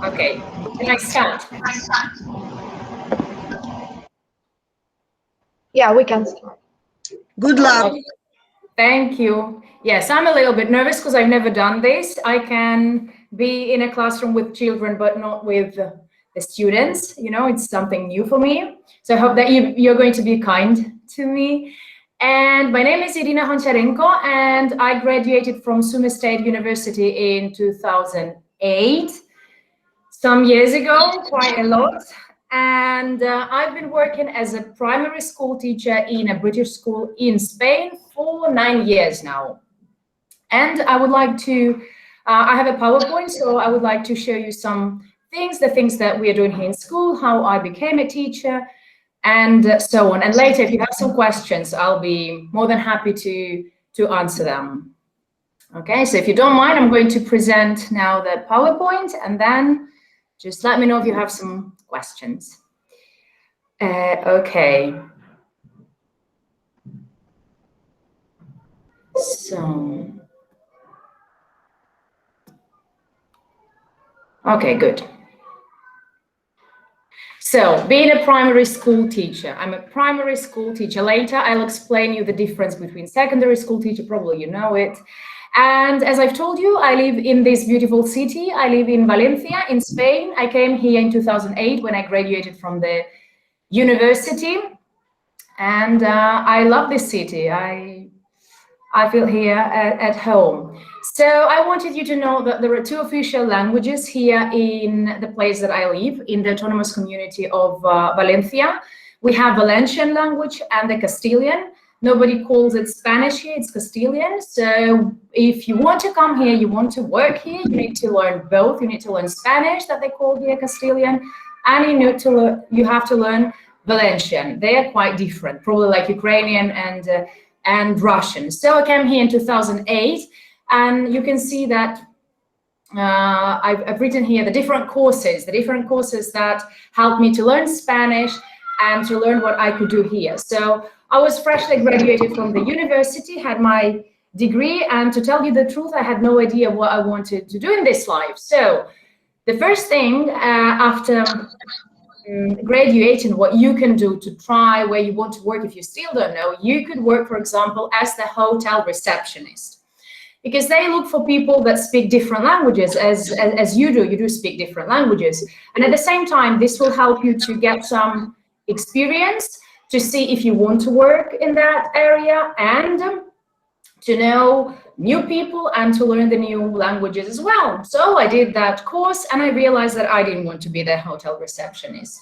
Okay, can I start? Yeah, we can start. Good luck. Thank you. Yes, I'm a little bit nervous because I've never done this. I can be in a classroom with children, but not with the students. You know, it's something new for me. So I hope that you're going to be kind to me. And my name is Іриною Гончаренко, and I graduated from SumDU State University in 2008, some years ago, quite a lot. And I've been working as a primary school teacher in a British school in Spain for 9 years now. And I would like to, I have a PowerPoint, so I would like to show you some things, the things that we are doing here in school, how I became a teacher, and so on. And later, if you have some questions, I'll be more than happy to answer them. Okay, so if you don't mind, I'm going to present now the PowerPoint, and then just let me know if you have some questions. Okay. So, okay, good. So, being a primary school teacher, I'm a primary school teacher. Later, I'll explain you the difference between secondary school teacher, probably you know it. And as I've told you, I live in this beautiful city. I live in Valencia, in Spain. I came here in 2008 when I graduated from the university. And I love this city. I feel here at home. So I wanted you to know that there are 2 official languages here in the place that I live, in the autonomous community of Valencia. We have Valencian language and the Castilian. Nobody calls it Spanish here, it's Castilian. So if you want to come here, you want to work here, you need to learn both. You need to learn Spanish, that they call here Castilian, and you have to learn Valencian. They are quite different, probably like Ukrainian and Russian. So I came here in 2008, and you can see that I've written here the different courses that helped me to learn Spanish and to learn what I could do here. So I was freshly graduated from the university, had my degree, and to tell you the truth, I had no idea what I wanted to do in this life. So the first thing after graduating, what you can do to try where you want to work, if you still don't know, you could work, for example, as the hotel receptionist, because they look for people that speak different languages as you do speak different languages. And at the same time, this will help you to get some experience, to see if you want to work in that area, and to know new people and to learn the new languages as well. So I did that course, and I realized that I didn't want to be the hotel receptionist.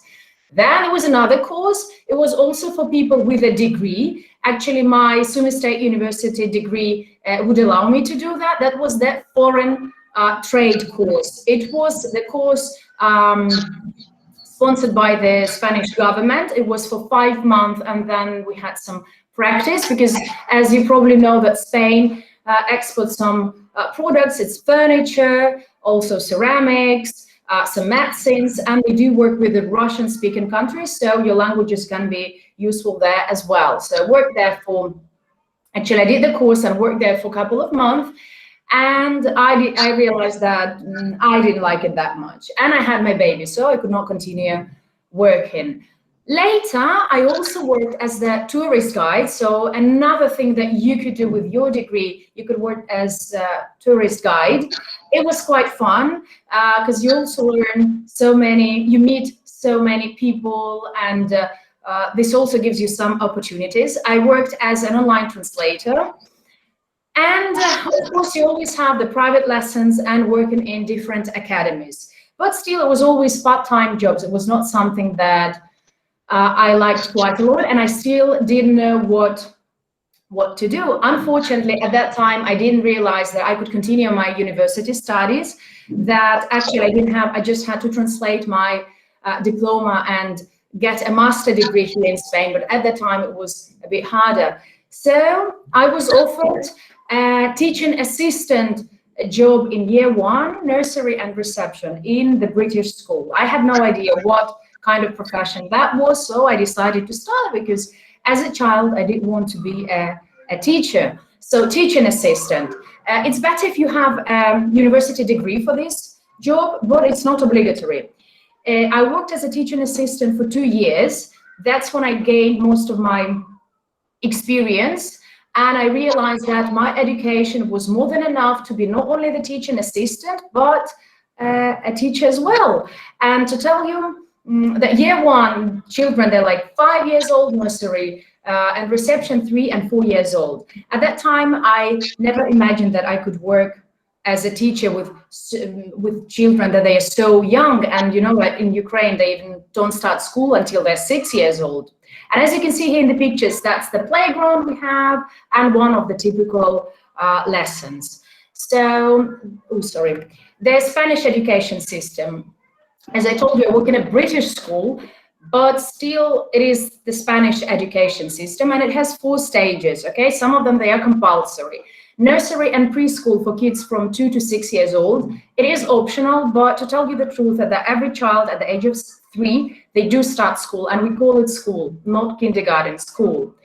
Then there was another course. It was also for people with a degree. Actually, my SumDU State University degree would allow me to do that. That was the foreign trade course. It was the course sponsored by the Spanish government. It was for 5 months, and then we had some practice, because as you probably know that Spain exports some products. It's furniture, also ceramics, some medicines, and we do work with the Russian-speaking countries, so your languages can be useful there as well. So I worked there for, actually I did the course and worked there for a couple of months, and I realized that I didn't like it that much, and I had my baby, so I could not continue working. Later, I also worked as the tourist guide. So another thing that you could do with your degree, you could work as a tourist guide. It was quite fun because you also learn you meet so many people, and this also gives you some opportunities. I worked as an online translator. And of course, you always have the private lessons and working in different academies. But still, it was always part-time jobs. It was not something that I liked quite a lot, and I still didn't know what to do. Unfortunately, at that time, I didn't realize that I could continue my university studies, that actually I just had to translate my diploma and get a master's degree here in Spain, but at that time it was a bit harder. So I was offered a teaching assistant job in year 1, nursery and reception in the British school. I had no idea what kind of profession that was, so I decided to start, because as a child I didn't want to be a teacher. So teaching assistant, it's better if you have a university degree for this job, but it's not obligatory. I worked as a teaching assistant for 2 years. That's when I gained most of my experience, and I realized that my education was more than enough to be not only the teaching assistant, but a teacher as well. And to tell you that year 1 children, they're like 5 years old, nursery, and reception 3 and 4 years old. At that time, I never imagined that I could work as a teacher with children that they are so young. And you know, like in Ukraine, they even don't start school until they're 6 years old. And as you can see here in the pictures, that's the playground we have and one of the typical lessons. So, the Spanish education system. As I told you, I work in a British school, but still it is the Spanish education system, and it has 4 stages, okay? Some of them, they are compulsory. Nursery and preschool for kids from 2 to 6 years old. It is optional, but to tell you the truth, that every child at the age of 3, they do start school, and we call it school, not kindergarten, school.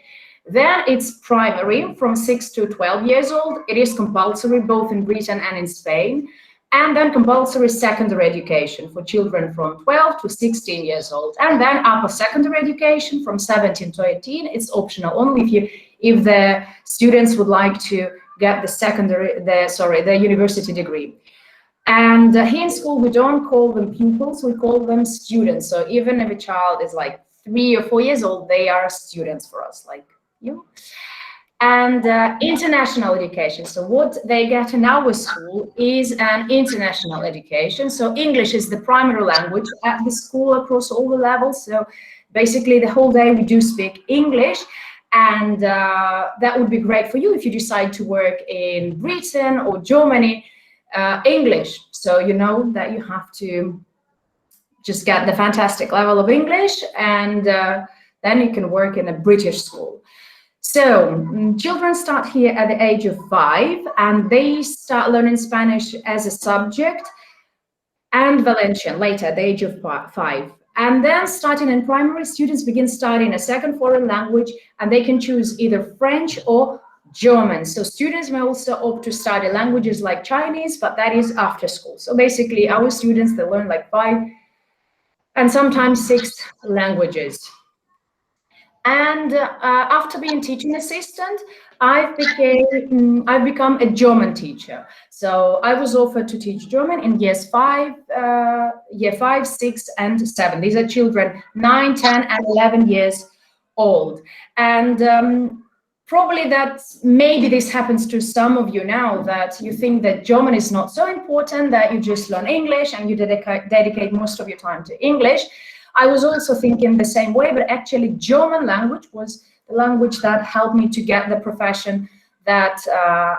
Then it's primary from 6 to 12 years old. It is compulsory both in Britain and in Spain. And then compulsory secondary education for children from 12 to 16 years old. And then upper secondary education from 17 to 18. It's optional only if the students would like to get the university degree. And here in school, we don't call them pupils, we call them students. So even if a child is like 3 or 4 years old, they are students for us, like you. And international education. So what they get in our school is an international education. So English is the primary language at the school across all the levels. So basically the whole day we do speak English. And that would be great for you if you decide to work in Britain or Germany, English. So you know that you have to just get the fantastic level of English, and then you can work in a British school. So children start here at the age of 5, and they start learning Spanish as a subject and Valencian later at the age of 5. And then starting in primary, students begin studying a second foreign language, and they can choose either French or German. So students may also opt to study languages like Chinese, but that is after school. So basically our students, they learn like 5 and sometimes 6 languages. And after being teaching assistant, I've become a German teacher. So I was offered to teach German in year 5, 6, and 7. These are children 9, 10, and 11 years old. And probably that maybe this happens to some of you now, that you think that German is not so important, that you just learn English and you dedicate most of your time to English. I was also thinking the same way, but actually German language was the language that helped me to get the profession that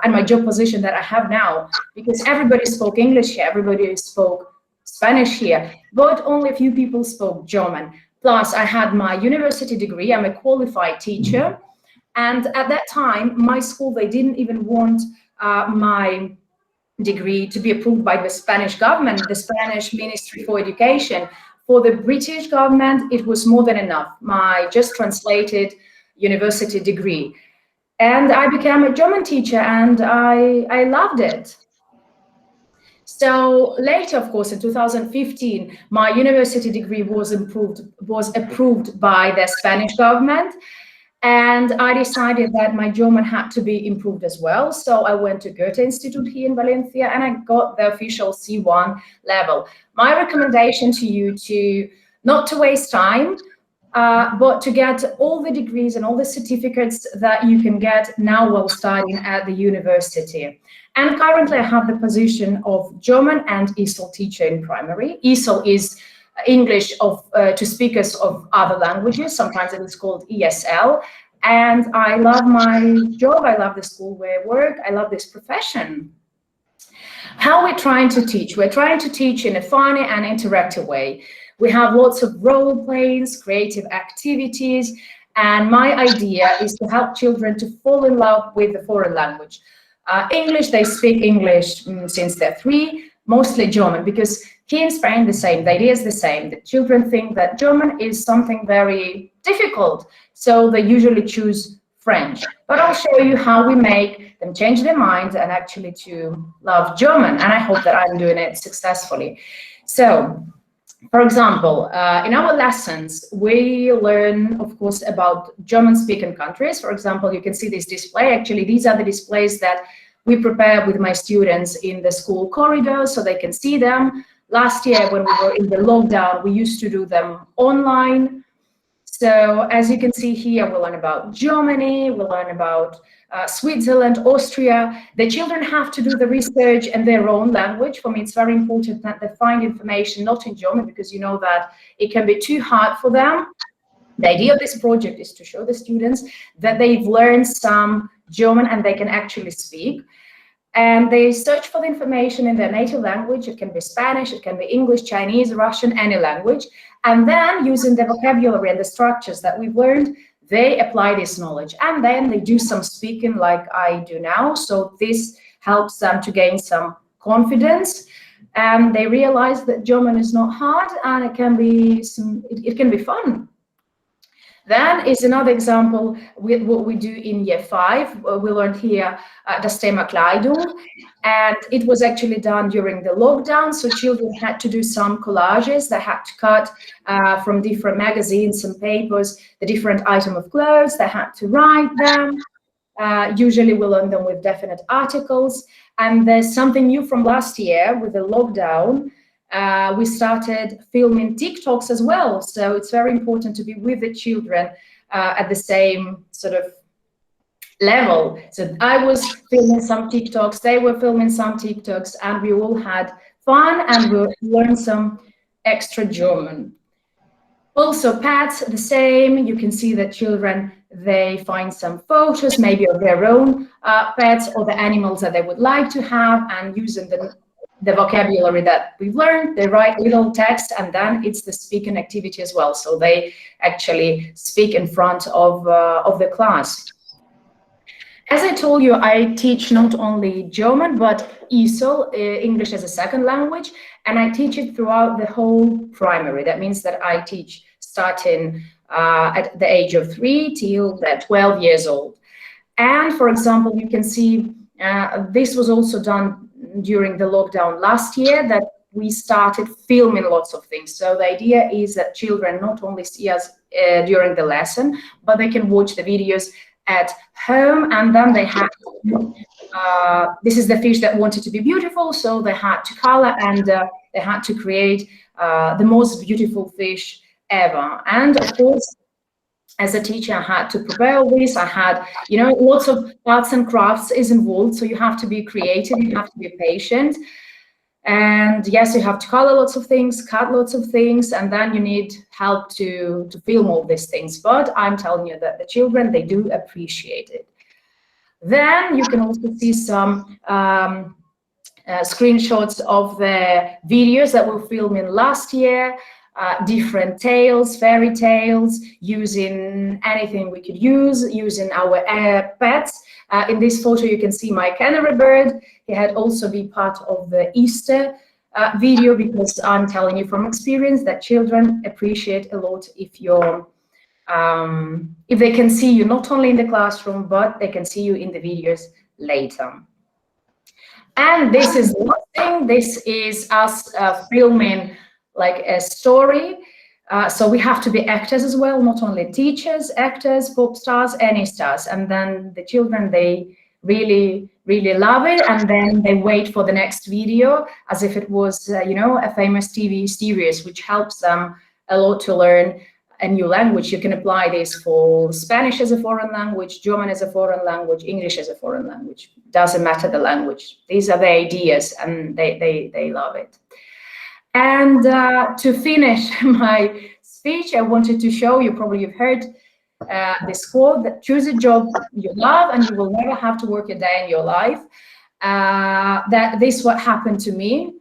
and my job position that I have now, because everybody spoke English here, everybody spoke Spanish here, but only a few people spoke German. Plus I had my university degree, I'm a qualified teacher, and at that time my school, they didn't even want my degree to be approved by the Spanish government, the Spanish Ministry for Education. For the British government, it was more than enough, my just translated university degree. And I became a German teacher, and I loved it. So later, of course, in 2015, my university degree was approved by the Spanish government. And I decided that my German had to be improved as well. So I went to Goethe Institute here in Valencia, and I got the official C1 level. My recommendation to you not to waste time, but to get all the degrees and all the certificates that you can get now while studying at the university. And currently I have the position of German and ESOL teacher in primary. ESOL is English to speakers of other languages. Sometimes it is called ESL. And I love my job. I love the school where I work. I love this profession. How we're trying to teach? We're trying to teach in a funny and interactive way. We have lots of role plays, creative activities, and my idea is to help children to fall in love with the foreign language. English, they speak English since they're 3, mostly German, because here in Spain, the same, the idea is the same. The children think that German is something very difficult, so they usually choose French. But I'll show you how we make them change their minds and actually to love German. And I hope that I'm doing it successfully. So, for example, in our lessons, we learn, of course, about German-speaking countries. For example, you can see this display. Actually, these are the displays that we prepare with my students in the school corridor so they can see them. Last year, when we were in the lockdown, we used to do them online. So as you can see here, we learn about Germany, we learn about Switzerland, Austria. The children have to do the research in their own language. For me, it's very important that they find information not in German, because you know that it can be too hard for them. The idea of this project is to show the students that they've learned some German and they can actually speak. And they search for the information in their native language. It can be Spanish, it can be English, Chinese, Russian, any language. And then using the vocabulary and the structures that we've learned, they apply this knowledge. And then they do some speaking like I do now. So this helps them to gain some confidence. And they realize that German is not hard and it can be fun. Then is another example with what we do in year 5. We learned here das Thema Kleidung, and it was actually done during the lockdown. So children had to do some collages. They had to cut from different magazines and papers the different item of clothes. They had to write them. Usually we learn them with definite articles. And there's something new from last year with the lockdown. We started filming TikToks as well. So it's very important to be with the children at the same sort of level. So I was filming some TikToks, they were filming some TikToks, and we all had fun and we learned some extra German. Also pets, the same. You can see that children, they find some photos, maybe of their own pets or the animals that they would like to have, and using the vocabulary that we've learned, they write little text, and then it's the speaking activity as well. So they actually speak in front of the class. As I told you, I teach not only German, but ESOL, English as a second language, and I teach it throughout the whole primary. That means that I teach starting at the age of 3 till 12 years old. And for example, you can see this was also done during the lockdown last year, that we started filming lots of things. So the idea is that children not only see us during the lesson, but they can watch the videos at home, and then they had to, this is the fish that wanted to be beautiful, so they had to color, and they had to create the most beautiful fish ever. And of course, as a teacher, I had to prepare all this. I had, you know, lots of arts and crafts is involved, so you have to be creative, you have to be patient. And yes, you have to color lots of things, cut lots of things, and then you need help to film all these things. But I'm telling you that the children, they do appreciate it. Then you can also see some screenshots of the videos that we're filming last year, different tales, fairy tales, using anything we could use, using our pets. In this photo, you can see my canary bird. He had also been part of the Easter video, because I'm telling you from experience that children appreciate a lot if you're, if they can see you not only in the classroom, but they can see you in the videos later. And this is one thing. This is us filming like a story. So we have to be actors as well, not only teachers, actors, pop stars, any stars. And then the children, they really, really love it. And then they wait for the next video as if it was, you know, a famous TV series, which helps them a lot to learn a new language. You can apply this for Spanish as a foreign language, German as a foreign language, English as a foreign language. Doesn't matter the language. These are the ideas, and they love it. And to finish my speech, I wanted to show you, probably you've heard this quote, that choose a job you love and you will never have to work a day in your life. That this what happened to me.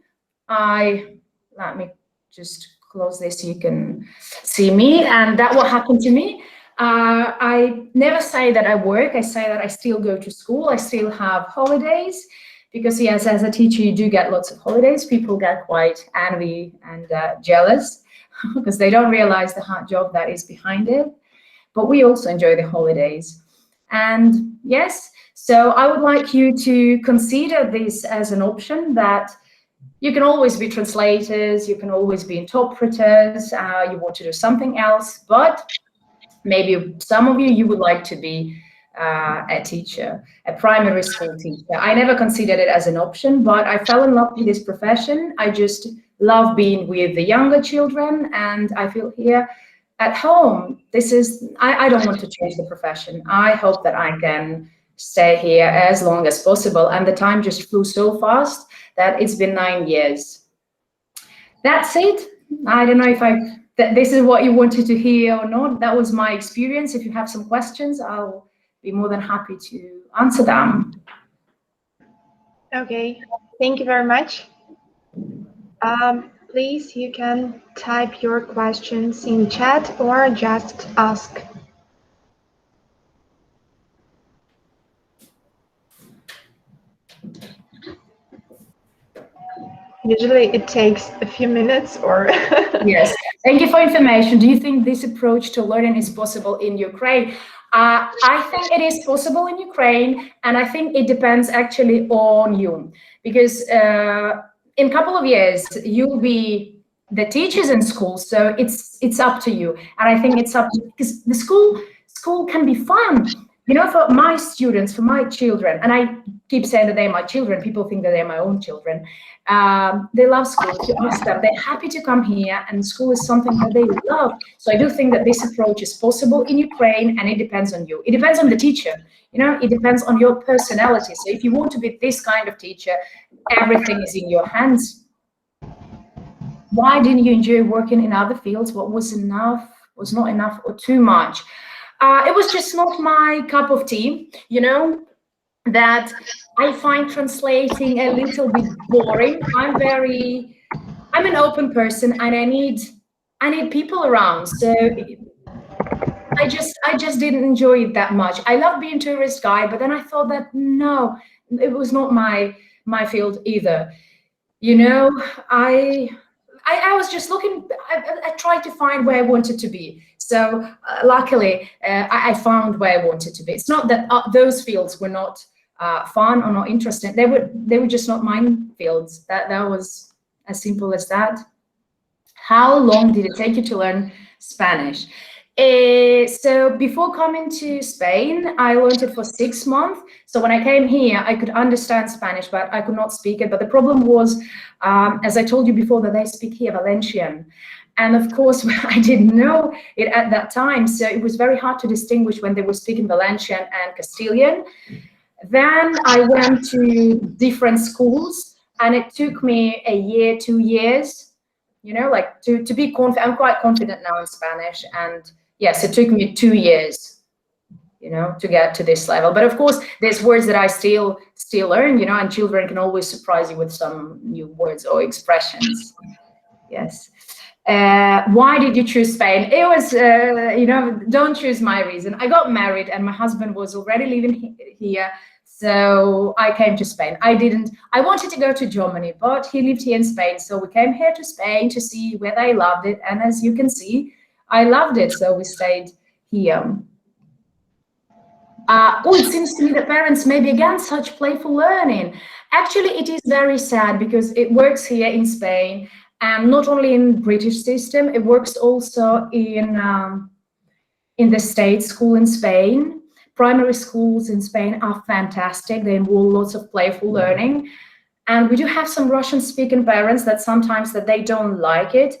Let me just close this so you can see me. And that what happened to me. I never say that I work. I say that I still go to school. I still have holidays. Because yes, as a teacher, you do get lots of holidays. People get quite envy and jealous because they don't realize the hard job that is behind it. But we also enjoy the holidays. And yes, so I would like you to consider this as an option, that you can always be translators, you can always be interpreters, you want to do something else, but maybe some of you would like to be a teacher, a primary school teacher. I never considered it as an option, but I fell in love with this profession. I just love being with the younger children, and I feel here at home. This is, I don't want to change the profession. I hope that I can stay here as long as possible. And the time just flew so fast that it's been 9 years. That's it. I don't know if this is what you wanted to hear or not. That was my experience. If you have some questions, I'll be more than happy to answer them. Okay, thank you very much. Please, you can type your questions in chat or just ask. Usually it takes a few minutes or... Yes, thank you for information. Do you think this approach to learning is possible in Ukraine? I think it is possible in Ukraine, and I think it depends actually on you, because in a couple of years you'll be the teachers in school, so it's up to you. And I think it's up to, because the school can be fun, you know, for my students, for my children, and I keep saying that they're my children. People think that they're my own children. They love school. If you ask them, they're happy to come here, and school is something that they love. So I do think that this approach is possible in Ukraine, and it depends on you. It depends on the teacher, you know, it depends on your personality. So if you want to be this kind of teacher, everything is in your hands. Why didn't you enjoy working in other fields? What was enough, was not enough, or too much? It was just not my cup of tea, you know, that I find translating a little bit boring. I'm an open person, and I need people around. So I just didn't enjoy it that much. I love being a tourist guide, but then I thought that no, it was not my field either. You know, I was just looking, I tried to find where I wanted to be. So luckily, I found where I wanted to be. It's not that those fields were not fun or not interesting. They were just not mine fields. That was as simple as that. How long did it take you to learn Spanish? So before coming to Spain, I learned it for 6 months. So when I came here, I could understand Spanish, but I could not speak it. But the problem was, as I told you before, that they speak here Valencian. And of course, I didn't know it at that time. So it was very hard to distinguish when they were speaking Valencian and Castilian. Then I went to different schools, and it took me a year, 2 years, you know, like to be confident. I'm quite confident now in Spanish. And yes, it took me 2 years, you know, to get to this level. But of course, there's words that I still learn, you know, and children can always surprise you with some new words or expressions. Yes. Why did you choose Spain? It was, you know, don't choose my reason. I got married, and my husband was already living here. So I came to Spain. I wanted to go to Germany, but he lived here in Spain. So we came here to Spain to see whether I loved it. And as you can see, I loved it. So we stayed here. It seems to me that parents may be against such playful learning. Actually, it is very sad, because it works here in Spain. And not only in British system, it works also in the state school in Spain. Primary schools in Spain are fantastic. They involve lots of playful learning. And we do have some Russian-speaking parents that sometimes that they don't like it,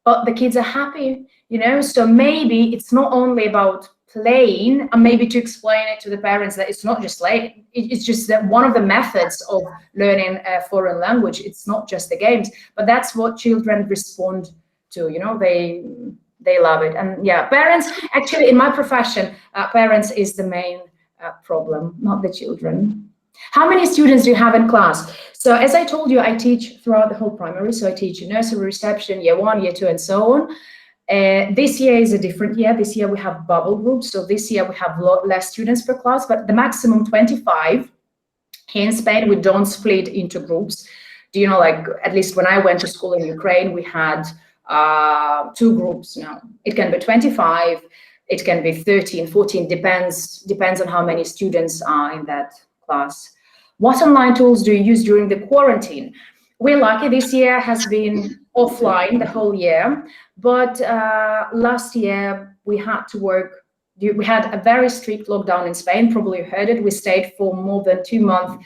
but the kids are happy, you know? So maybe it's not only about playing, and maybe to explain it to the parents that it's not just playing, it's just that one of the methods of learning a foreign language. It's not just the games, but that's what children respond to, you know, they love it. And yeah, parents, actually in my profession, parents is the main problem, not the children. How many students do you have in class? So as I told you, I teach throughout the whole primary. So I teach nursery, reception, year 1, year 2, and so on. This year is a different year. This year we have bubble groups. So this year we have less students per class, but the maximum 25. Here in Spain, we don't split into groups. Do you know, like, at least when I went to school in Ukraine, we had 2 groups now. It can be 25, it can be 13, 14, depends on how many students are in that class. What online tools do you use during the quarantine? We're lucky this year has been offline the whole year, but last year we had to work. We had a very strict lockdown in Spain, probably you heard it. We stayed for more than 2 months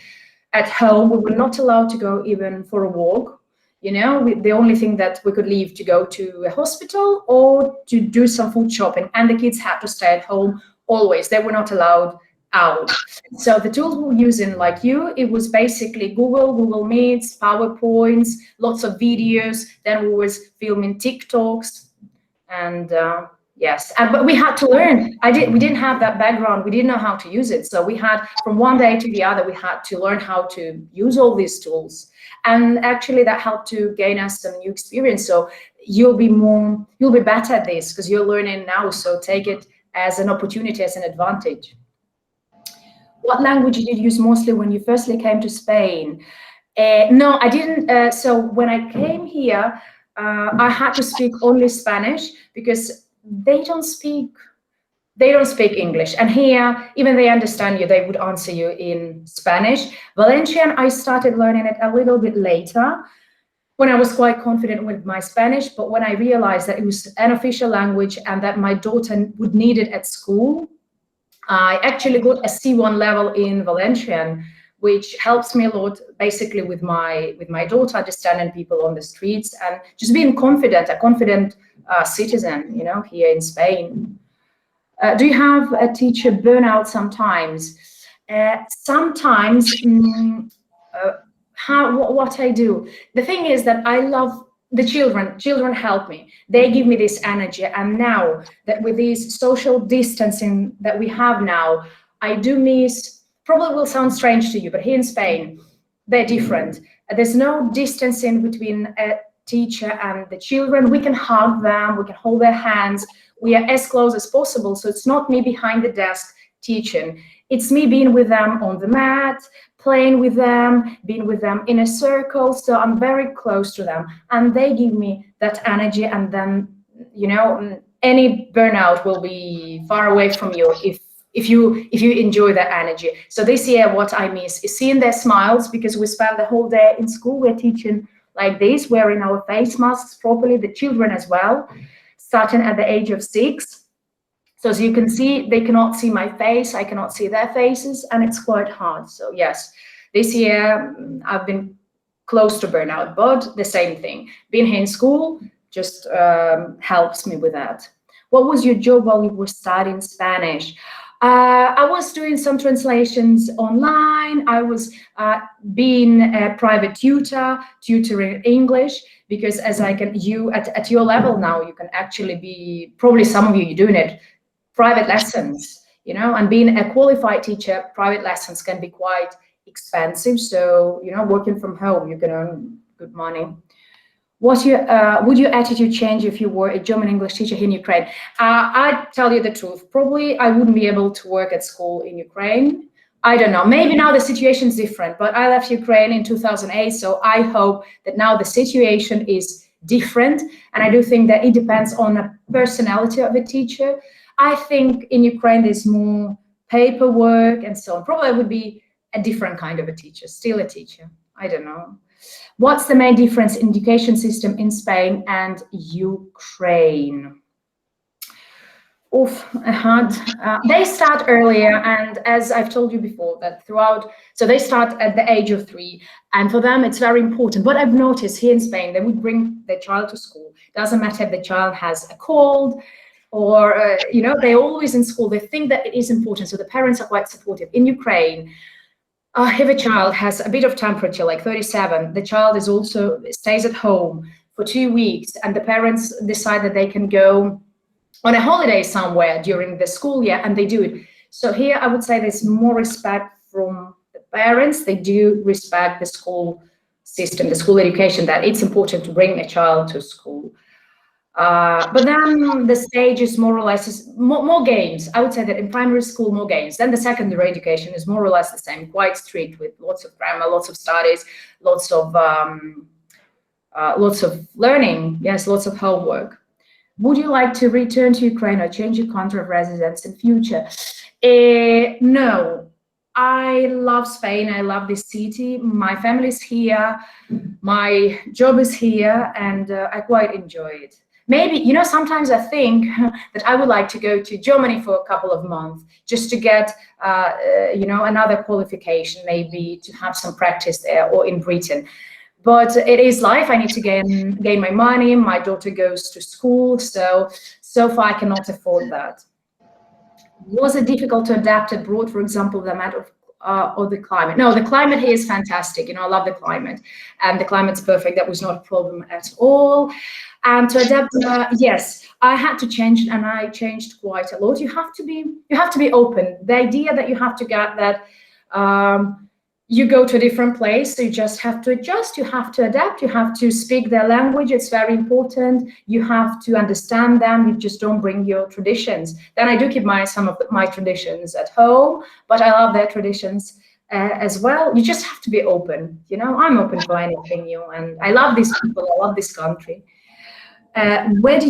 at home. We were not allowed to go even for a walk. You know, the only thing that we could leave to go to a hospital or to do some food shopping, and the kids had to stay at home always. They were not allowed out. So the tools we were using, like you, it was basically Google Meets, PowerPoints, lots of videos. Then we was filming TikToks, and yes, but we had to learn. We didn't have that background. We didn't know how to use it. So we had, from one day to the other, we had to learn how to use all these tools. And actually that helped to gain us some new experience. So you'll be better at this because you're learning now. So take it as an opportunity, as an advantage. What language did you use mostly when you firstly came to Spain? No, I didn't. So when I came here, I had to speak only Spanish because they don't speak English, and here even they understand you, they would answer you in Spanish. Valencian, I started learning it a little bit later when I was quite confident with my Spanish, but when I realized that it was an official language and that my daughter would need it at school, I actually got a C1 level in Valencian, which helps me a lot basically with my daughter, understanding people on the streets and just being confident, a confident citizen, you know, here in Spain. Do you have a teacher burnout sometimes? Sometimes, what I do. The thing is that I love the children. Children help me. They give me this energy. And now that with this social distancing that we have now, I do miss, probably will sound strange to you, but here in Spain, they're different. There's no distancing between a teacher and the children. We can hug them, we can hold their hands. We are as close as possible. So it's not me behind the desk teaching. It's me being with them on the mat, playing with them, being with them in a circle. So I'm very close to them and they give me that energy. And then, you know, any burnout will be far away from you if you enjoy that energy. So this year, what I miss is seeing their smiles, because we spend the whole day in school. We're teaching like this, wearing our face masks properly, the children as well, starting at the age of 6. So as you can see, they cannot see my face, I cannot see their faces, and it's quite hard. So yes, this year I've been close to burnout, but the same thing. Being here in school just helps me with that. What was your job while you were studying Spanish? I was doing some translations online. I was being a private tutor, tutoring English, because as at your level now, you can actually be, probably some of you're doing it, private lessons, you know, and being a qualified teacher, private lessons can be quite expensive. So, you know, working from home, you can earn good money. Would your attitude change if you were a German English teacher in Ukraine? I tell you the truth, probably I wouldn't be able to work at school in Ukraine. I don't know, maybe now the situation is different, but I left Ukraine in 2008, so I hope that now the situation is different. And I do think that it depends on the personality of a teacher. I think in Ukraine there's more paperwork and so on. Probably I would be a different kind of a teacher, still a teacher, I don't know. What's the main difference in education system in Spain and Ukraine? They start earlier, and as I've told you before, that so they start at the age of 3, and for them it's very important. What I've noticed here in Spain, they would bring their child to school. Doesn't matter if the child has a cold or, you know, they're always in school. They think that it is important, so the parents are quite supportive. In Ukraine, if a child has a bit of temperature, like 37, the child stays at home for 2 weeks, and the parents decide that they can go on a holiday somewhere during the school year, and they do it. So here I would say there's more respect from the parents. They do respect the school system, the school education, that it's important to bring a child to school. But then the stage is more or less more games. I would say that in primary school, more games. Then the secondary education is more or less the same, quite strict, with lots of grammar, lots of studies, lots of learning. Yes, lots of homework. Would you like to return to Ukraine or change your country of residence in future? No. I love Spain. I love this city. My family's here. My job is here, and I quite enjoy it. Maybe, you know, sometimes I think that I would like to go to Germany for a couple of months just to get, you know, another qualification, maybe to have some practice there, or in Britain. But it is life. I need to gain my money. My daughter goes to school, so far I cannot afford that. Was it difficult to adapt abroad, for example, the amount of or the climate? No, the climate here is fantastic. You know, I love the climate, and the climate's perfect. That was not a problem at all. And to adapt, yes, I had to change, and I changed quite a lot. You have to be open. The idea that you have to get that. You go to a different place, so you just have to adjust, you have to adapt, you have to speak their language, it's very important. You have to understand them, you just don't bring your traditions. Then I do keep some of my traditions at home, but I love their traditions as well. You just have to be open, you know, I'm open for anything new, and I love these people, I love this country. Where do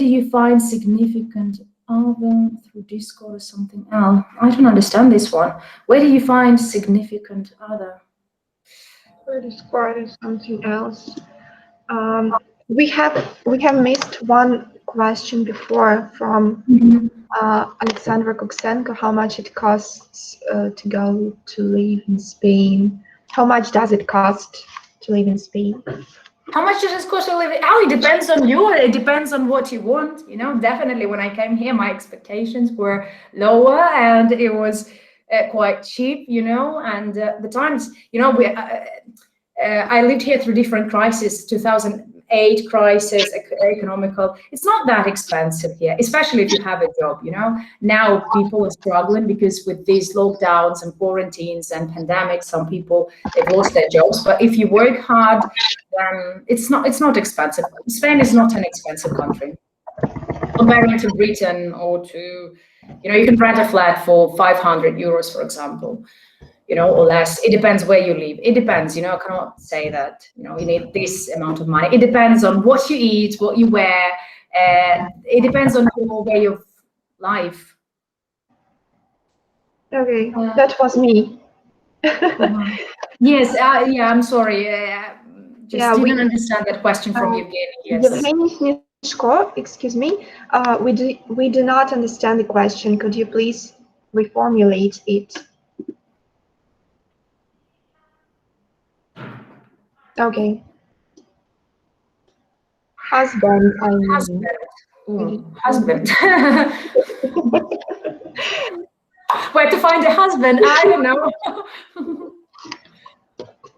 you find significant other through Discord or something else? I don't understand this one. Where do you find significant other? Through Discord or something else. We have missed one question before from Alexandra Koksenko. How much it costs to go to live in Spain? How much does it cost to live in Spain? How much does it cost to live? Oh, it depends on you. It depends on what you want. You know, definitely when I came here, my expectations were lower, and it was quite cheap. You know, and the times, you know, I lived here through different crises. 2008 crisis, economical. It's not that expensive here, especially if you have a job. You know, now people are struggling because with these lockdowns and quarantines and pandemics, some people they've lost their jobs. But if you work hard, it's not expensive. Spain is not an expensive country comparing to Britain or to, you know, you can rent a flat for 500 euros, for example, you know, or less. It depends where you live. It depends, you know, I cannot say that, you know, you need this amount of money. It depends on what you eat, what you wear. It depends on your way of life. Okay, that was me. Yes, yeah, I'm sorry. Didn't understand that question from Evgeny. Yes. Evgeny Snishko, excuse me. We do not understand the question. Could you please reformulate it? Okay. Husband. Husband. Where to find a husband? I don't know.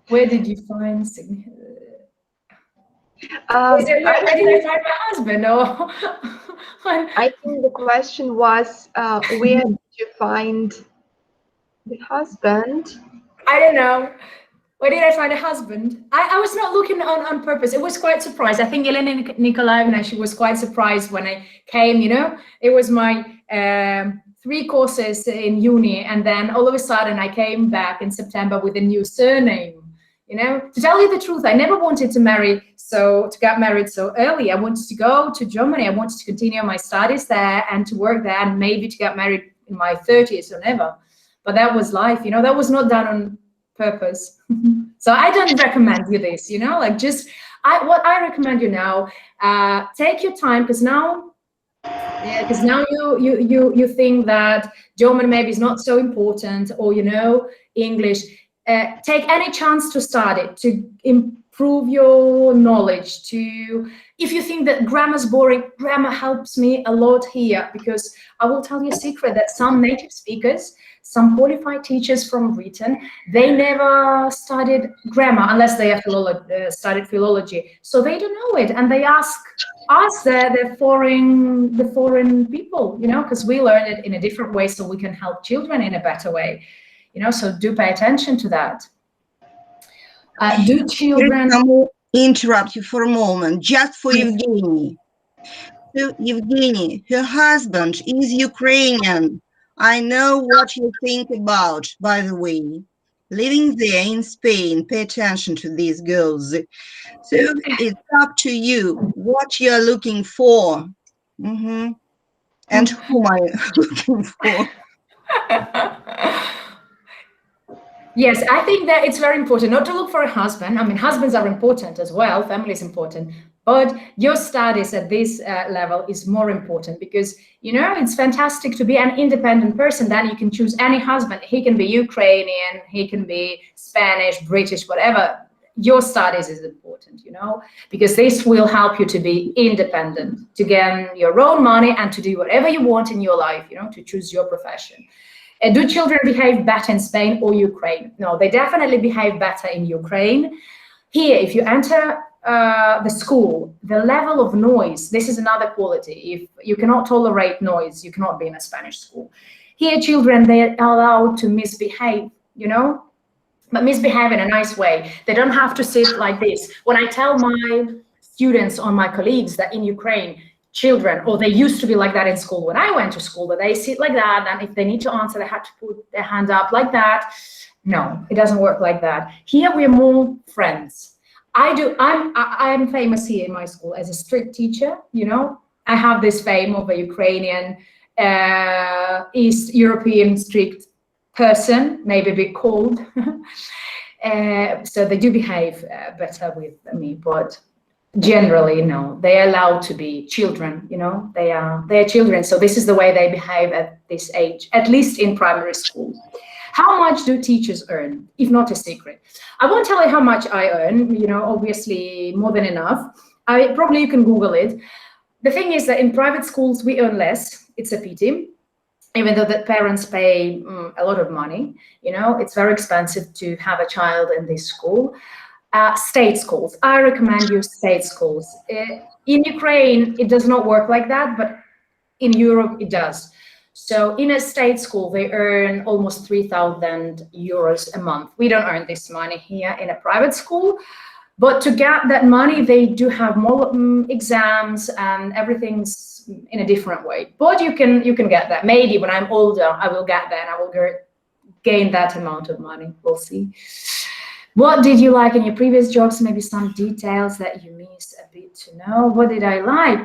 Where did you find where did I find my husband? Or I think the question was, where did you find the husband? I don't know. Where did I find a husband? I was not looking on purpose. It was quite surprised. I think Elena Nikolaevna, she was quite surprised when I came, you know. It was my 3 courses in uni, and then all of a sudden I came back in September with a new surname. You know, to tell you the truth, I never wanted to get married so early. I wanted to go to Germany. I wanted to continue my studies there and to work there, and maybe to get married in my 30s or never. But that was life, you know, that was not done on purpose. So I don't recommend you this, you know, like what I recommend you now, take your time, because now you think that German maybe is not so important, or, you know, English. Take any chance to study, to improve your knowledge. If you think that grammar's boring, grammar helps me a lot here, because I will tell you a secret that some native speakers, some qualified teachers from Britain, they never studied grammar unless they have studied philology. So they don't know it, and they ask us, the foreign people, you know, because we learn it in a different way, so we can help children in a better way. You know, so do pay attention to that. Do children... I will interrupt you for a moment, just for Evgeny. So, Evgeny, her husband is Ukrainian. I know what you think about, by the way. living there in Spain. Pay attention to these girls. So it's up to you what you're looking for. And whom are you looking for? Yes, I think that it's very important not to look for a husband. I mean, husbands are important as well, family is important, but your studies at this level is more important because, you know, it's fantastic to be an independent person. Then you can choose any husband. He can be Ukrainian, he can be Spanish, British, whatever. Your studies is important, you know, because this will help you to be independent, to gain your own money and to do whatever you want in your life, you know, to choose your profession. Do children behave better in Spain or Ukraine? No, they definitely behave better in Ukraine. Here, if you enter the school, the level of noise, this is another quality. If you cannot tolerate noise, you cannot be in a Spanish school. Here, children, they're allowed to misbehave, you know, but misbehave in a nice way. They don't have to sit like this. When I tell my students or my colleagues that in Ukraine, children, or they used to be like that in school when I went to school, that they sit like that, and if they need to answer, they had to put their hand up like that. No, it doesn't work like that. Here we're more friends. I'm famous here in my school as a strict teacher, you know. I have this fame of a Ukrainian, East European strict person, maybe a bit cold. So they do behave better with me, but generally, no, they are allowed to be children, you know, they are children. So this is the way they behave at this age, at least in primary school. How much do teachers earn, if not a secret? I won't tell you how much I earn, you know, obviously more than enough. Probably you can Google it. The thing is that in private schools, we earn less. It's a pity, even though the parents pay a lot of money, you know, it's very expensive to have a child in this school. State schools, I recommend you state schools. In Ukraine, it does not work like that, but in Europe, it does. So in a state school, they earn almost 3,000 euros a month. We don't earn this money here in a private school, but to get that money, they do have more exams and everything's in a different way. But you can get that. Maybe when I'm older, I will get that and I will gain that amount of money. We'll see. What did you like in your previous jobs? Maybe some details that you missed a bit to know. What did I like?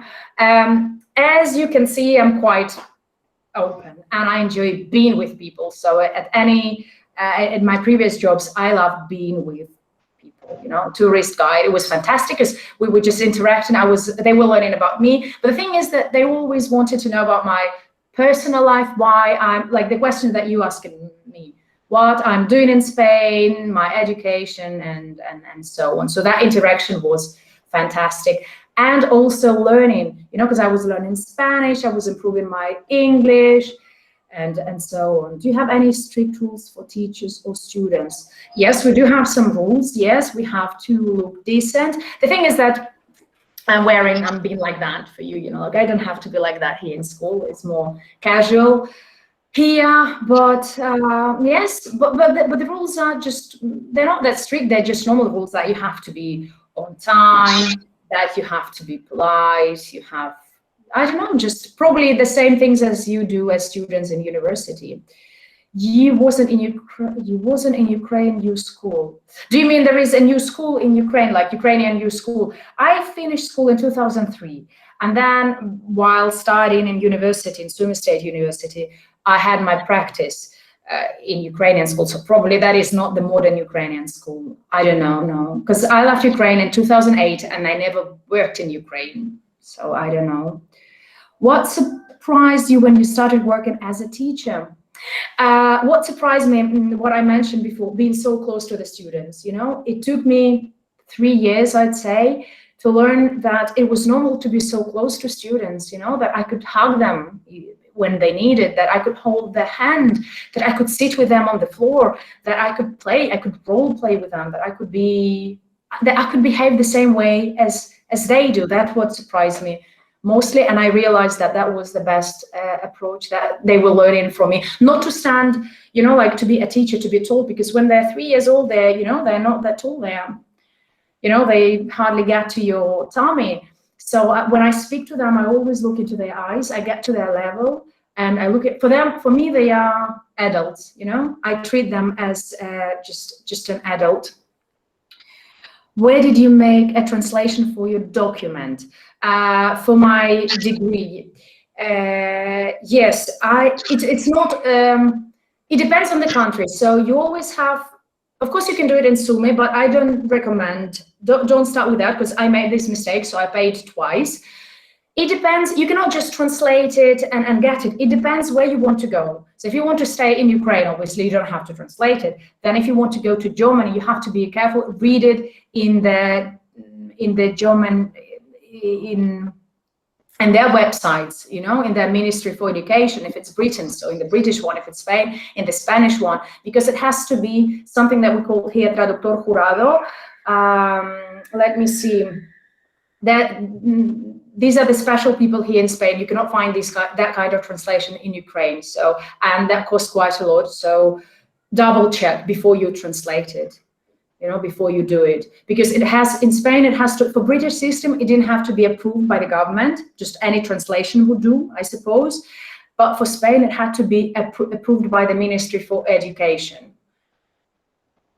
As you can see, I'm quite open and I enjoy being with people. So at my previous jobs, I loved being with people, you know, tourist guide. It was fantastic because we would just interact and they were learning about me. But the thing is that they always wanted to know about my personal life, why I'm like the question that you asked me. What I'm doing in Spain, my education, and so on. So that interaction was fantastic. And also learning, you know, because I was learning Spanish, I was improving my English, and so on. Do you have any strict rules for teachers or students? Yes, we do have some rules. Yes, we have to look decent. The thing is that I'm being like that for you, you know, like I don't have to be like that here in school. It's more casual. Here, but yes, but the rules are they're not that strict. They're just normal rules that you have to be on time, that you have to be polite, you have, I don't know, just probably the same things as you do as students in university. You wasn't in Ukraine new school. Do you mean there is a new school in Ukraine, like Ukrainian new school? I finished school in 2003. And then while studying in university, in SumDU State University, I had my practice in Ukrainian school. So probably that is not the modern Ukrainian school. I don't know, no. Because I left Ukraine in 2008 and I never worked in Ukraine. So I don't know. What surprised you when you started working as a teacher? What surprised me, what I mentioned before, being so close to the students, you know, it took me 3 years, I'd say, to learn that it was normal to be so close to students, you know, that I could hug them when they needed, that I could hold their hand, that I could sit with them on the floor, that I could play, I could role play with them, that I could behave the same way as they do. That's what surprised me mostly, and I realized that that was the best approach that they were learning from me. Not to stand, you know, like to be a teacher, to be tall, because when they're 3 years old, they're not that tall. They hardly get to your tummy. So when I speak to them, I always look into their eyes. I get to their level, and I look at for me. They are adults, you know. I treat them as just an adult. Where did you make a translation for your document? For my degree? Yes, it's not, it depends on the country. So you always have, of course you can do it in SUME, but I don't recommend, don't start with that, because I made this mistake, so I paid twice. It depends, you cannot just translate it and get it. It depends where you want to go. So if you want to stay in Ukraine, obviously you don't have to translate it. Then if you want to go to Germany, you have to be careful, read it in the German, in their websites, you know, in their Ministry for Education, if it's Britain, so in the British one, if it's Spain, in the Spanish one, because it has to be something that we call here traductor jurado. Let me see, these are the special people here in Spain. You cannot find that kind of translation in Ukraine. So, and that costs quite a lot. So double check before you translate it, you know, before you do it. Because it has, in Spain, it has to, for British system, it didn't have to be approved by the government. Just any translation would do, I suppose. But for Spain, it had to be approved by the Ministry for Education.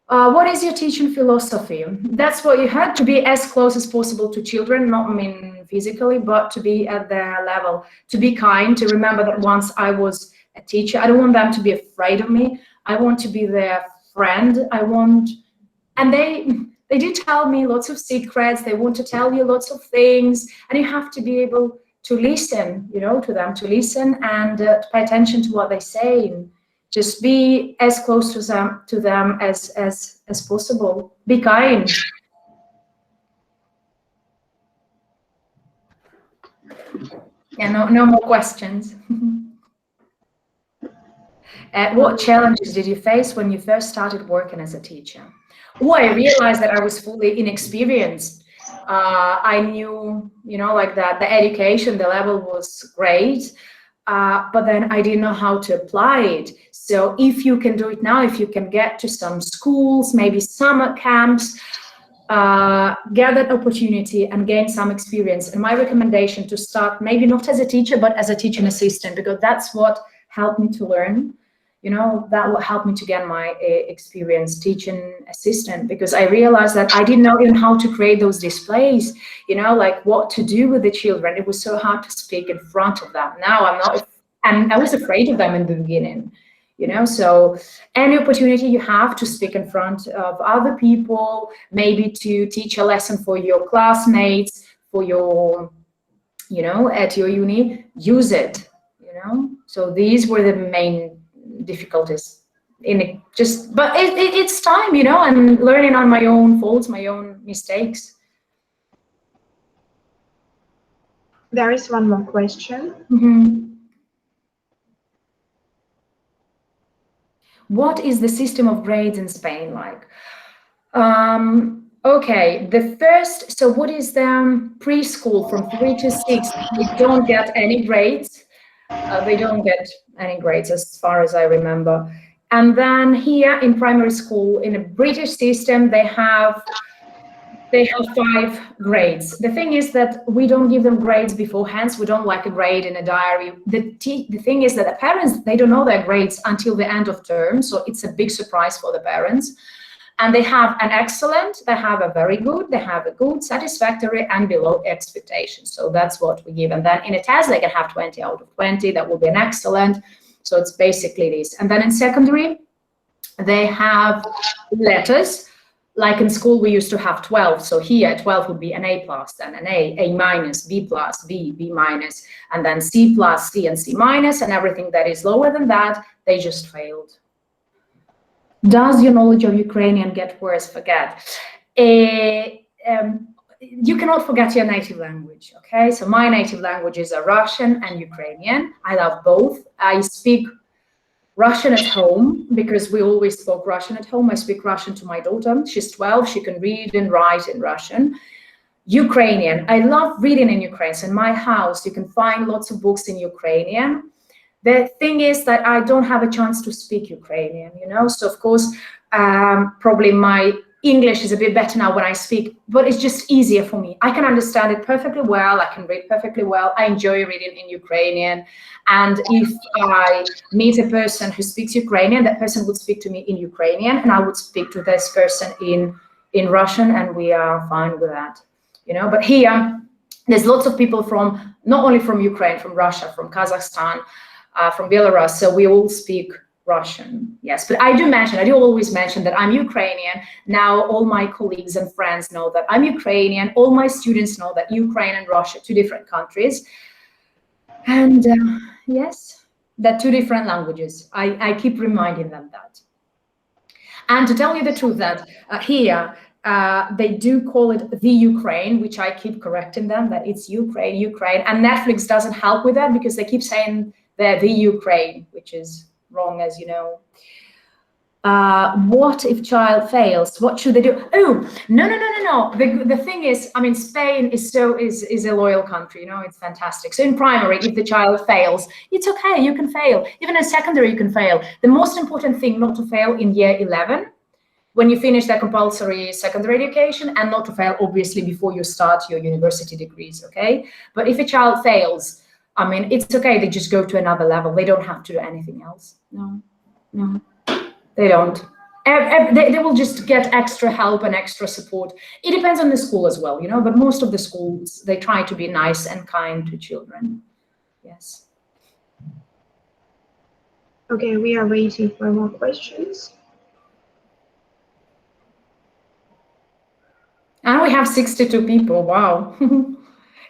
What is your teaching philosophy? That's what you had, to be as close as possible to children, not mean physically, but to be at their level, to be kind, to remember that once I was a teacher, I don't want them to be afraid of me. I want to be their friend. And they do tell me lots of secrets. They want to tell you lots of things, and you have to be able to listen, you know, to them, to listen and to pay attention to what they say. Just be as close to them as possible. Be kind. Yeah, no more questions. What challenges did you face when you first started working as a teacher? Oh, I realized that I was fully inexperienced. I knew, you know, like that the education, the level was great. But then I didn't know how to apply it. So if you can do it now, if you can get to some schools, maybe summer camps, get that opportunity and gain some experience. And my recommendation to start, maybe not as a teacher, but as a teaching assistant, because that's what helped me to learn. You know, that will help me to get my experience teaching assistant, because I realized that I didn't know even how to create those displays, you know, like what to do with the children. It was so hard to speak in front of them. Now I'm not, and I was afraid of them in the beginning, you know. So any opportunity you have to speak in front of other people, maybe to teach a lesson for your classmates, for your, you know, at your uni, use it, you know. So these were the main difficulties in it, but it's time, you know, and learning on my own faults, my own mistakes. There is one more question. Mm-hmm. What is the system of grades in Spain like? Okay, the first, so what is the preschool from 3 to 6? They don't get any grades. They don't get any grades as far as I remember. And then here in primary school, in a British system, they have 5 grades. The thing is that we don't give them grades beforehand. So we don't like a grade in a diary. The thing is that the parents, they don't know their grades until the end of term. So it's a big surprise for the parents. And they have an excellent, they have a very good, they have a good, satisfactory, and below expectations. So that's what we give. And then in a test, they can have 20 out of 20. That will be an excellent. So it's basically this. And then in secondary, they have letters. Like in school, we used to have 12. So here, 12 would be an A+, then an A minus, B+, B minus, and then C+, C, and C minus, and everything that is lower than that, they just failed. Does your knowledge of Ukrainian get worse? Forget. You cannot forget your native language, okay? So my native languages are Russian and Ukrainian. I love both. I speak Russian at home because we always spoke Russian at home. I speak Russian to my daughter. She's 12. She can read and write in Russian. Ukrainian. I love reading in Ukrainian. So in my house, you can find lots of books in Ukrainian. The thing is that I don't have a chance to speak Ukrainian, you know, so of course, probably my English is a bit better now when I speak, but it's just easier for me. I can understand it perfectly well. I can read perfectly well. I enjoy reading in Ukrainian. And if I meet a person who speaks Ukrainian, that person would speak to me in Ukrainian, and I would speak to this person in Russian, and we are fine with that, you know. But here, there's lots of people from, not only from Ukraine, from Russia, from Kazakhstan, from Belarus, so we all speak Russian, yes. But I do always mention that I'm Ukrainian. Now all my colleagues and friends know that I'm Ukrainian. All my students know that Ukraine and Russia, two different countries. And yes, they're two different languages. I keep reminding them that. And to tell you the truth, that here, they do call it the Ukraine, which I keep correcting them, that it's Ukraine. And Netflix doesn't help with that because they keep saying they're the Ukraine, which is wrong, as you know. What if child fails? What should they do? Oh, no. The thing is, I mean, Spain is a loyal country, you know, it's fantastic. So in primary, if the child fails, it's okay, you can fail. Even in secondary, you can fail. The most important thing, not to fail in year 11, when you finish the compulsory secondary education, and not to fail, obviously, before you start your university degrees, okay? But if a child fails, I mean, it's okay, they just go to another level. They don't have to do anything else. No, they don't. They will just get extra help and extra support. It depends on the school as well, you know, but most of the schools, they try to be nice and kind to children. Yes. Okay, we are waiting for more questions. And we have 62 people, wow.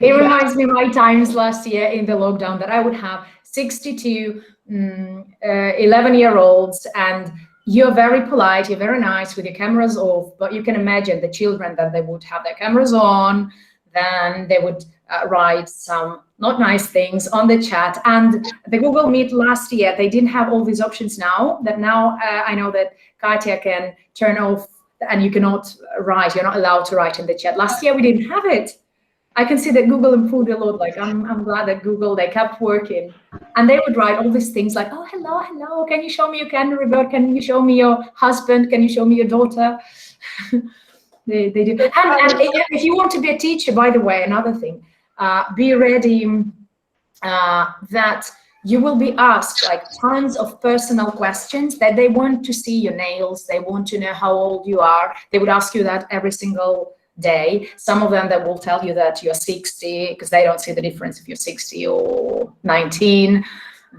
It reminds me of my times last year in the lockdown, that I would have 62 11-year-olds, and you're very polite, you're very nice with your cameras off, but you can imagine the children that they would have their cameras on, then they would write some not nice things on the chat. And the Google Meet last year, they didn't have all these options now, I know that Katya can turn off and you cannot write, you're not allowed to write in the chat. Last year we didn't have it. I can see that Google improved a lot. Like I'm glad that Google, they kept working, and they would write all these things like, oh, hello, can you show me your canary bird? Can you show me your husband? Can you show me your daughter? they do. And if you want to be a teacher, by the way, another thing, be ready that you will be asked like tons of personal questions, that they want to see your nails. They want to know how old you are. They would ask you that every single day. Some of them that will tell you that you're 60, because they don't see the difference if you're 60 or 19.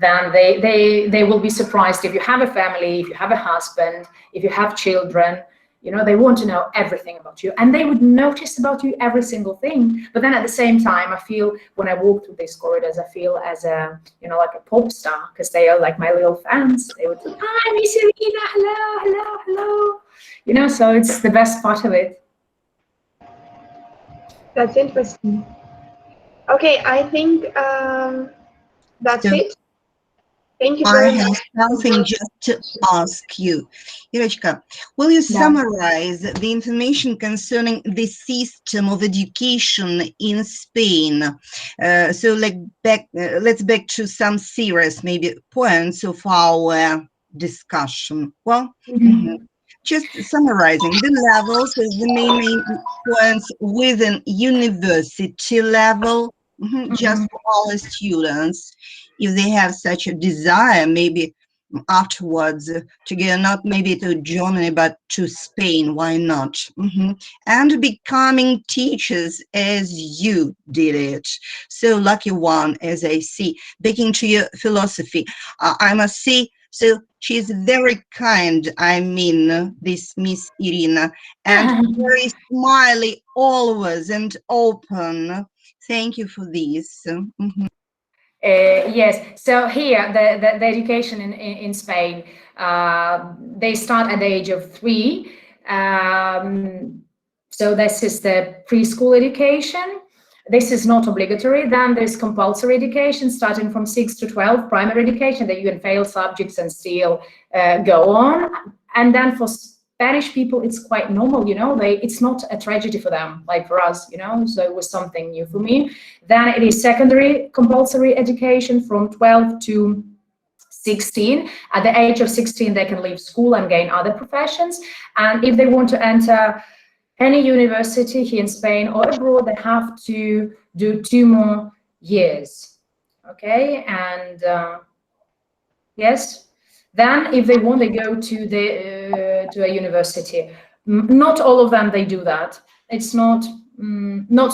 Then they will be surprised if you have a family, if you have a husband, if you have children. You know, they want to know everything about you, and they would notice about you every single thing. But then at the same time, I feel when I walk through these corridors, I feel as a, you know, like a pop star, because they are like my little fans. They would say, hi, Miss Irina, hello. You know, so it's the best part of it. That's interesting. Okay, I think that's it. Thank you very much. I have something just to ask you. Irочка, will you summarize the information concerning the system of education in Spain? So like let's back to some serious maybe points of our discussion. Well, just summarizing the levels of the main points within university level, just for all the students, if they have such a desire, maybe afterwards to go not maybe to Germany but to Spain, why not? And becoming teachers as you did it. So lucky one, as I see, baking to your philosophy. I must say, so she's very kind, I mean, this Miss Irina, and very smiley always and open. Thank you for this. Yes, so here, the education in Spain, they start at the age of 3. So this is the preschool education. This is not obligatory. Then there's compulsory education starting from 6 to 12, primary education that you can fail subjects and still go on. And then for Spanish people, it's quite normal, you know, it's not a tragedy for them, like for us, you know, so it was something new for me. Then it is secondary compulsory education from 12 to 16. At the age of 16, they can leave school and gain other professions. And if they want to enter any university here in Spain or abroad, they have to do 2 more years. Okay, and yes, then if they want, they go to a university. Not all of them, they do that. It's not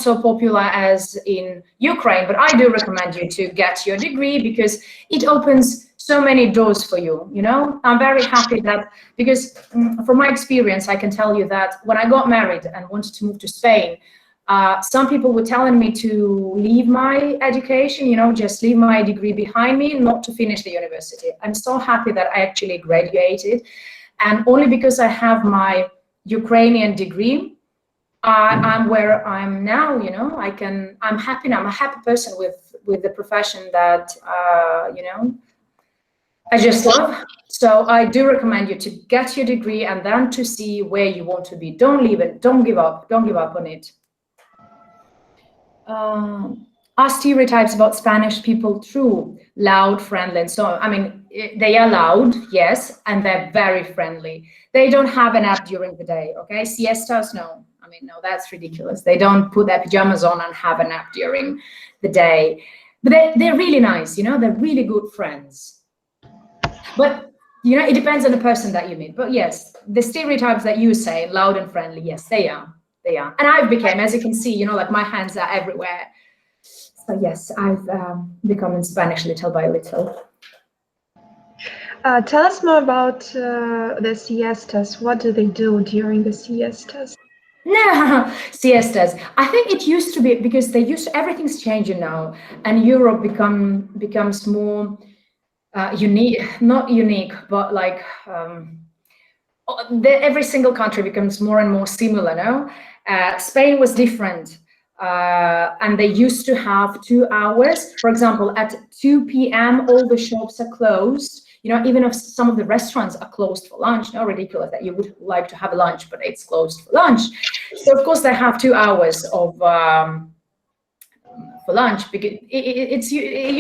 so popular as in Ukraine, but I do recommend you to get your degree because it opens so many doors for you, you know. I'm very happy that, because from my experience, I can tell you that when I got married and wanted to move to Spain, some people were telling me to leave my education, you know, just leave my degree behind me, not to finish the university. I'm so happy that I actually graduated, and only because I have my Ukrainian degree, I'm where I'm now, you know. I'm happy now. I'm a happy person with the profession that, you know, I just love. So I do recommend you to get your degree and then to see where you want to be. Don't leave it. Don't give up. Don't give up on it. Are stereotypes about Spanish people true? Loud, friendly, and so on. I mean, they are loud, yes, and they're very friendly. They don't have a nap during the day, okay? Siestas, no. I mean, no, that's ridiculous. They don't put their pajamas on and have a nap during the day. But they're really nice, you know, they're really good friends. But, you know, it depends on the person that you meet. But yes, the stereotypes that you say, loud and friendly, yes, they are. They are. And I've become, as you can see, you know, like my hands are everywhere. So yes, I've become in Spanish little by little. Tell us more about the siestas. What do they do during the siestas? No, siestas. I think it used to be, because everything's changing now, and Europe becomes more unique, not unique, but like every single country becomes more and more similar, no? Spain was different, and they used to have 2 hours. For example, at 2 p.m. all the shops are closed. You know, even if some of the restaurants are closed for lunch, no, ridiculous that you would like to have a lunch, but it's closed for lunch. So of course they have 2 hours of for lunch, because it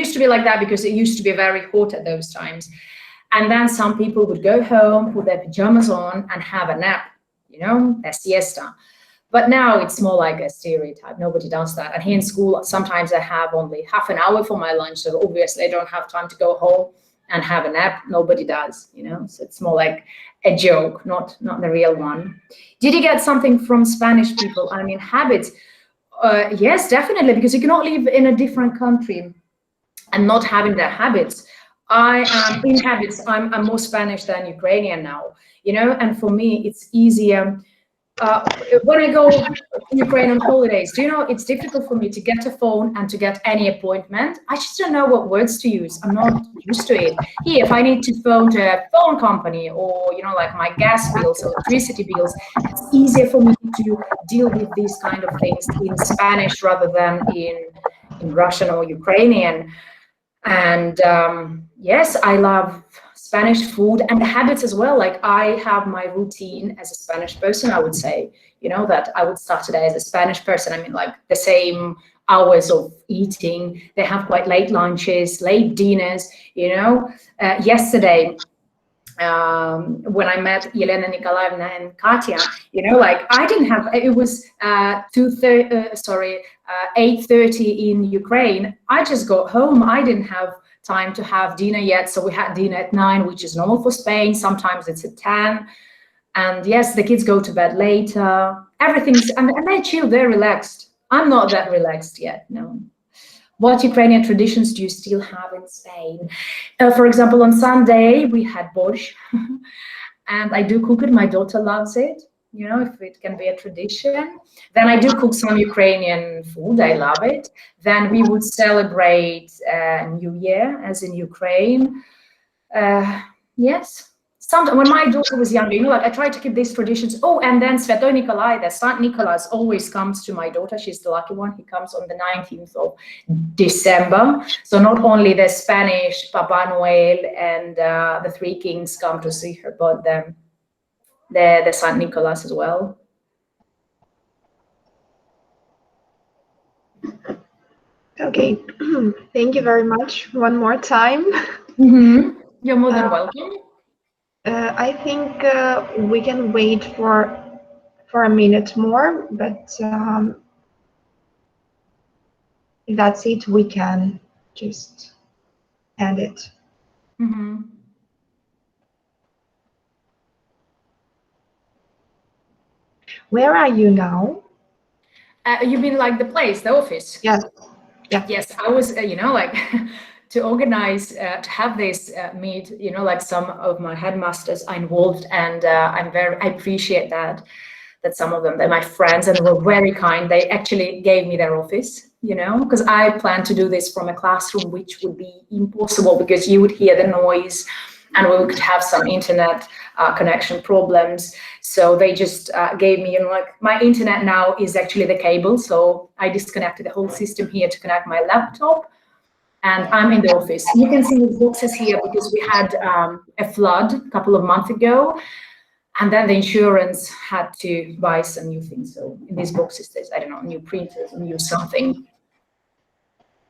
used to be like that, because it used to be very hot at those times. And then some people would go home, put their pajamas on and have a nap, you know, a siesta. But now it's more like a stereotype. Nobody does that. And here in school, sometimes I have only half an hour for my lunch. So obviously I don't have time to go home and have a nap. Nobody does, you know. So it's more like a joke, not the real one. Did you get something from Spanish people? I mean, habits. Yes, definitely, because you cannot live in a different country and not having their habits. I am in habits. I'm more Spanish than Ukrainian now, you know, and for me it's easier. When I go to Ukraine on holidays, do you know, it's difficult for me to get a phone and to get any appointment. I just don't know what words to use. I'm not used to it. Here, if I need to phone to a phone company, or, you know, like my gas bills, electricity bills, it's easier for me to deal with these kind of things in Spanish rather than in Russian or Ukrainian. And yes, I love Spanish food and the habits as well. Like I have my routine as a Spanish person, I would say, you know, that I would start today as a Spanish person. I mean, like the same hours of eating. They have quite late lunches, late dinners, you know. Yesterday, when I met Yelena Nikolaevna and Katya, you know, like I didn't have, it was 8:30 in Ukraine. I just got home. I didn't have time to have dinner yet. So we had dinner at 9, which is normal for Spain. Sometimes it's at 10. And yes, the kids go to bed later. Everything's, and they're chill, they're relaxed. I'm not that relaxed yet, no. What Ukrainian traditions do you still have in Spain? For example, on Sunday, we had borscht. And I do cook it. My daughter loves it. You know, if it can be a tradition. Then I do cook some Ukrainian food. I love it. Then we would celebrate New Year, as in Ukraine. Yes. Sometimes when my daughter was younger, you know, like I tried to keep these traditions. Oh, and then Svetoy Nikolai, the Saint Nicholas, always comes to my daughter. She's the lucky one. He comes on the 19th of December. So not only the Spanish Papa Noel and the Three Kings come to see her, but the Saint Nicholas as well. Okay, thank you very much. One more time. Mm-hmm. You're more than welcome. I think we can wait for a minute more, but if that's it, we can just end it. Mm-hmm. Where are you now? You mean like the place, the office? Yes. Yeah. Yes, I was, like to organize, to have this meet, like some of my headmasters are involved, and I appreciate that some of them, they're my friends and were very kind. They actually gave me their office, because I planned to do this from a classroom, which would be impossible because you would hear the noise and we would have some internet connection problems. So they just gave me, like my internet now is actually the cable. So I disconnected the whole system here to connect my laptop, and I'm in the office. You can see the boxes here because we had a flood a couple of months ago, and then the insurance had to buy some new things. So in these boxes, there's, I don't know, new printers, new something.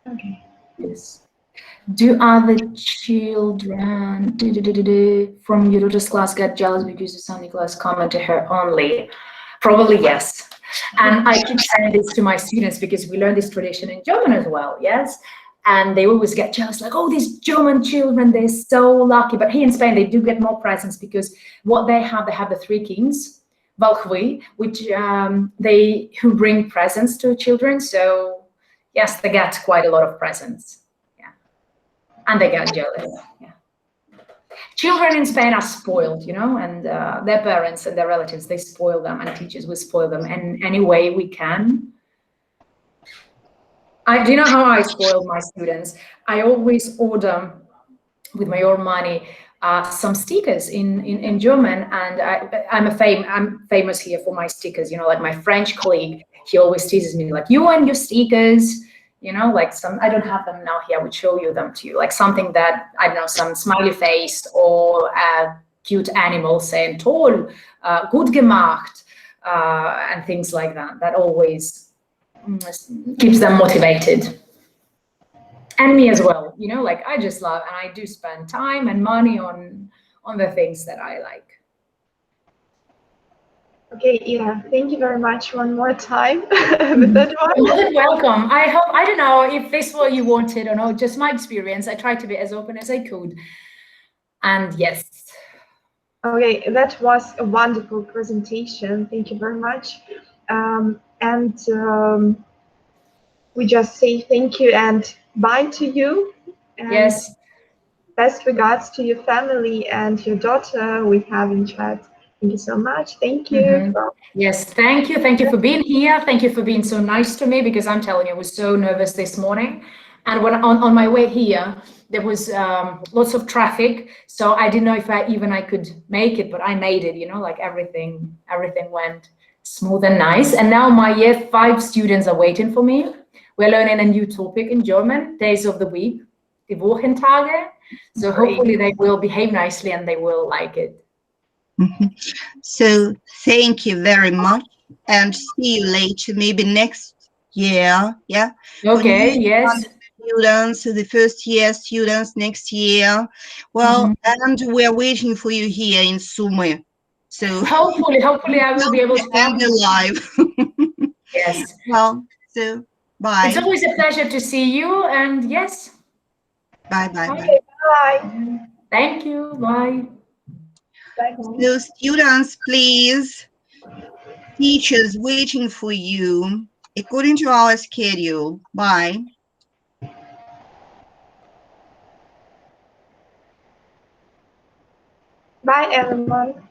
Okay. Yes. Do other children from your daughter's class get jealous because the Sunday class comment to her only? Probably yes. And I keep saying this to my students because we learn this tradition in German as well, yes? And they always get jealous, like, oh, these German children, they're so lucky. But here in Spain, they do get more presents because what they have the three kings, Valkyrie, which who bring presents to children. So yes, they get quite a lot of presents. And they get jealous. Yeah. Children in Spain are spoiled, and their parents and their relatives, they spoil them, and teachers will spoil them in any way we can. Do you know how I spoil my students? I always order with my own money some stickers in German, and I'm famous here for my stickers. Like my French colleague, he always teases me like, you and your stickers. Like I don't have them now here, I would show you them to you, like something that, I don't know, some smiley face or a cute animal saying toll, gut gemacht, and things like that. That always keeps them motivated. And me as well, like I just love, and I do spend time and money on the things that I like. Okay, yeah, thank you very much one more time with that one. You're welcome. I don't know if this is what you wanted or not, just my experience. I tried to be as open as I could. And yes. Okay, that was a wonderful presentation. Thank you very much. We just say thank you and bye to you. And yes. Best regards to your family and your daughter we have in chat. Thank you so much. Thank you. Mm-hmm. Yes, thank you. Thank you for being here. Thank you for being so nice to me, because I'm telling you, I was so nervous this morning. And when on my way here, there was lots of traffic. So I didn't know if I could make it, but I made it, like everything went smooth and nice. And now my year 5 students are waiting for me. We're learning a new topic in German, days of the week, die Wochentage. So hopefully they will behave nicely and they will like it. So thank you very much, and see you later, maybe next year. Yeah. Okay. Yes. Students, the first year students next year. Well, and we're waiting for you here in SumDU. So hopefully I will be able to end live. Yes. Well, so bye. It's always a pleasure to see you, and yes. Bye. Okay, bye. Thank you. Bye. So students, please, teachers waiting for you according to our schedule. Bye. Bye, everyone.